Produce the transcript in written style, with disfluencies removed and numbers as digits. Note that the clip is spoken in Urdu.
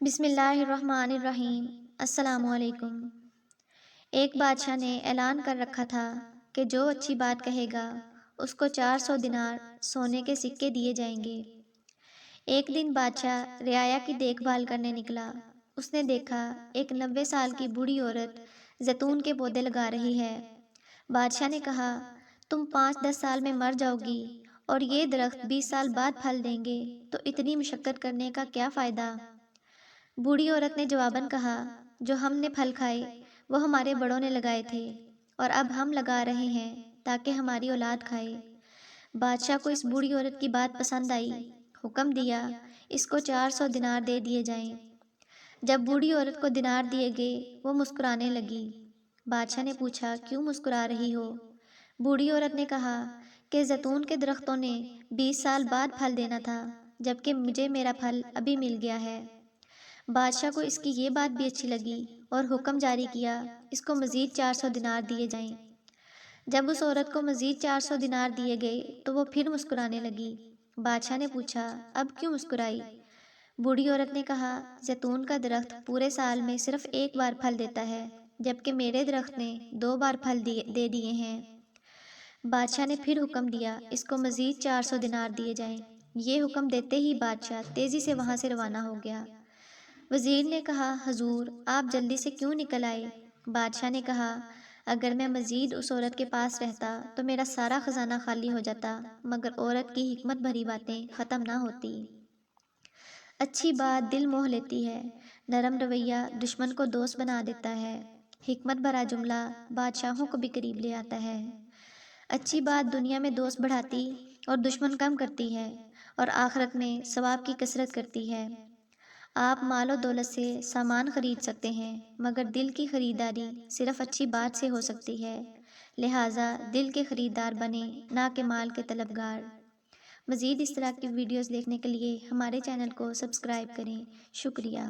بسم اللہ الرحمن الرحیم۔ السلام علیکم۔ ایک بادشاہ نے اعلان کر رکھا تھا کہ جو اچھی بات کہے گا اس کو 400 دینار سونے کے سکے دیے جائیں گے۔ ایک دن بادشاہ رعایا کی دیکھ بھال کرنے نکلا۔ اس نے دیکھا ایک 90 سال کی بوڑھی عورت زیتون کے پودے لگا رہی ہے۔ بادشاہ نے کہا، تم 5-10 سال میں مر جاؤ گی اور یہ درخت 20 سال بعد پھل دیں گے، تو اتنی مشقت کرنے کا کیا فائدہ؟ بوڑھی عورت نے جواباً کہا، جو ہم نے پھل کھائے وہ ہمارے بڑوں نے لگائے تھے اور اب ہم لگا رہے ہیں تاکہ ہماری اولاد کھائے۔ بادشاہ کو اس بوڑھی عورت کی بات پسند آئی۔ حکم دیا، اس کو 400 دینار دے دیے جائیں۔ جب بوڑھی عورت کو دینار دیے گئے وہ مسکرانے لگی۔ بادشاہ نے پوچھا، کیوں مسکرا رہی ہو؟ بوڑھی عورت نے کہا کہ زیتون کے درختوں نے 20 سال بعد پھل دینا تھا، جبکہ مجھے میرا پھل ابھی مل گیا ہے۔ بادشاہ کو اس کی یہ بات بھی اچھی لگی اور حکم جاری کیا، اس کو مزید 400 دینار دیے جائیں۔ جب اس عورت کو مزید 400 دینار دیے گئے تو وہ پھر مسکرانے لگی۔ بادشاہ نے پوچھا، اب کیوں مسکرائی؟ بوڑھی عورت نے کہا، زیتون کا درخت پورے سال میں صرف ایک بار پھل دیتا ہے، جبکہ میرے درخت نے 2 بار پھل دے دیے ہیں۔ بادشاہ نے پھر حکم دیا، اس کو مزید 400 دینار دیے جائیں۔ یہ حکم دیتے ہی بادشاہ تیزی سے وہاں سے روانہ ہو گیا۔ وزیر نے کہا، حضور آپ جلدی سے کیوں نکل آئے؟ بادشاہ نے کہا، اگر میں مزید اس عورت کے پاس رہتا تو میرا سارا خزانہ خالی ہو جاتا، مگر عورت کی حکمت بھری باتیں ختم نہ ہوتی۔ اچھی بات دل موہ لیتی ہے، نرم رویہ دشمن کو دوست بنا دیتا ہے، حکمت بھرا جملہ بادشاہوں کو بھی قریب لے آتا ہے۔ اچھی بات دنیا میں دوست بڑھاتی اور دشمن کم کرتی ہے، اور آخرت میں ثواب کی کثرت کرتی ہے۔ آپ مال و دولت سے سامان خرید سکتے ہیں، مگر دل کی خریداری صرف اچھی بات سے ہو سکتی ہے، لہٰذا دل کے خریدار بنیں، نہ کہ مال کے طلبگار۔ مزید اس طرح کی ویڈیوز دیکھنے کے لیے ہمارے چینل کو سبسکرائب کریں۔ شکریہ۔